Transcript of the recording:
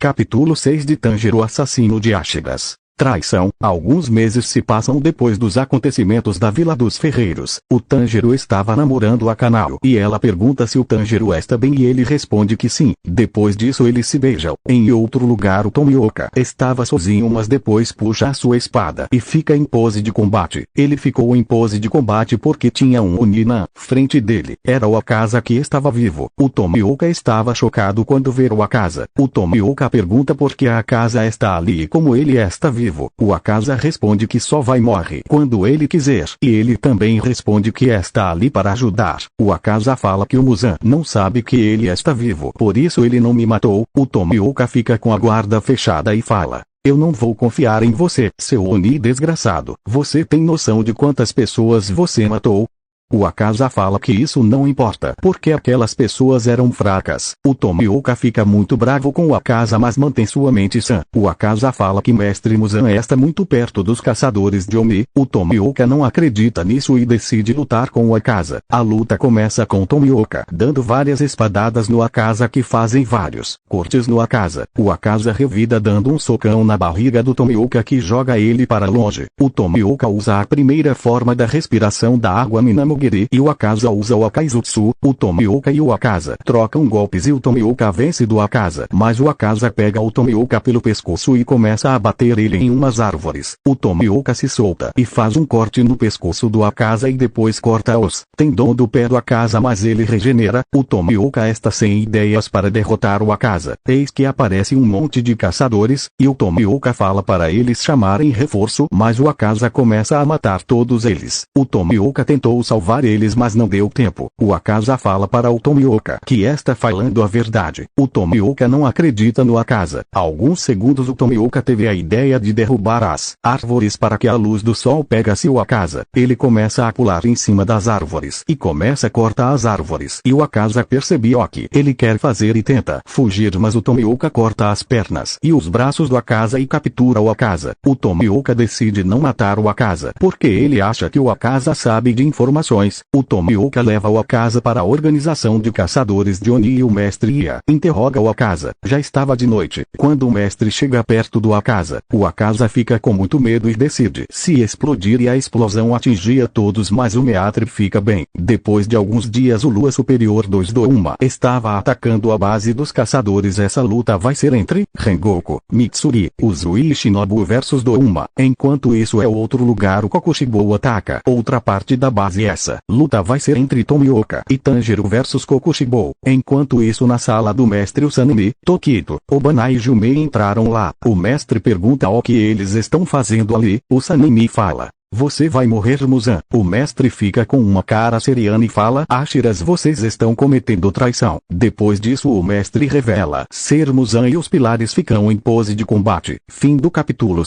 Capítulo 6 de Tanjiro, assassino de Ashiras. Traição. Alguns meses se passam depois dos acontecimentos da Vila dos Ferreiros. O Tanjiro estava namorando a Kanao e ela pergunta se o Tanjiro está bem e ele responde que sim. Depois disso eles se beijam. Em outro lugar o Tomioka estava sozinho, mas depois puxa a sua espada e fica em pose de combate. Ele ficou em pose de combate porque tinha um Oni na frente dele. Era o Akaza que estava vivo. O Tomioka estava chocado quando vê o Akaza. O Tomioka pergunta por que a Akaza está ali e como ele está vivo. O Akaza responde que só vai morrer quando ele quiser. E ele também responde que está ali para ajudar. O Akaza fala que o Muzan não sabe que ele está vivo, por isso ele não me matou. O Tomioka fica com a guarda fechada e fala: eu não vou confiar em você, seu Oni desgraçado. Você tem noção de quantas pessoas você matou? O Akaza fala que isso não importa, porque aquelas pessoas eram fracas. O Tomioka fica muito bravo com o Akaza, mas mantém sua mente sã. O Akaza fala que Mestre Muzan está muito perto dos caçadores de Oni. O Tomioka não acredita nisso e decide lutar com o Akaza. A luta começa com Tomioka dando várias espadadas no Akaza que fazem vários cortes no Akaza. O Akaza revida dando um socão na barriga do Tomioka que joga ele para longe. O Tomioka usa a primeira forma da respiração da água Minamo e o Akaza usa o Akaizutsu. O Tomioka e o Akaza trocam golpes e o Tomioka vence do Akaza, mas o Akaza pega o Tomioka pelo pescoço e começa a bater ele em umas árvores. O Tomioka se solta e faz um corte no pescoço do Akaza e depois corta os tendão do pé do Akaza, mas ele regenera. O Tomioka está sem ideias para derrotar o Akaza. Eis que aparece um monte de caçadores, e o Tomioka fala para eles chamarem reforço, mas o Akaza começa a matar todos eles. O Tomioka tentou salvar eles, mas não deu tempo. O Akaza fala para o Tomioka que está falando a verdade. O Tomioka não acredita no Akaza. Alguns segundos o Tomioka teve a ideia de derrubar as árvores para que a luz do sol pegasse o Akaza. Ele começa a pular em cima das árvores e começa a cortar as árvores. E o Akaza percebe o que ele quer fazer e tenta fugir, mas o Tomioka corta as pernas e os braços do Akaza e captura o Akaza. O Tomioka decide não matar o Akaza porque ele acha que o Akaza sabe de informações. O Tomioka leva o Akaza para a organização de caçadores de Oni e o mestre Ia interroga o Akaza. Já estava de noite quando o mestre chega perto do Akaza. O Akaza fica com muito medo e decide se explodir, e a explosão atingia todos, mas o Meatri fica bem. Depois de alguns dias o Lua Superior 2 do Uma estava atacando a base dos caçadores. Essa luta vai ser entre Rengoku, Mitsuri, Uzui e Shinobu versus do Uma. Enquanto isso, é outro lugar, o Kokushibo ataca outra parte da base. Essa luta vai ser entre Tomioka e Tanjiro versus Kokushibo. Enquanto isso, na sala do mestre, o Sanemi, Tokito, Obana e Jumei entraram lá. O mestre pergunta o que eles estão fazendo ali. O Sanemi fala: você vai morrer, Muzan. O mestre fica com uma cara seriana e fala: Ashiras, vocês estão cometendo traição. Depois disso o mestre revela ser Muzan e os pilares ficam em pose de combate. Fim do capítulo.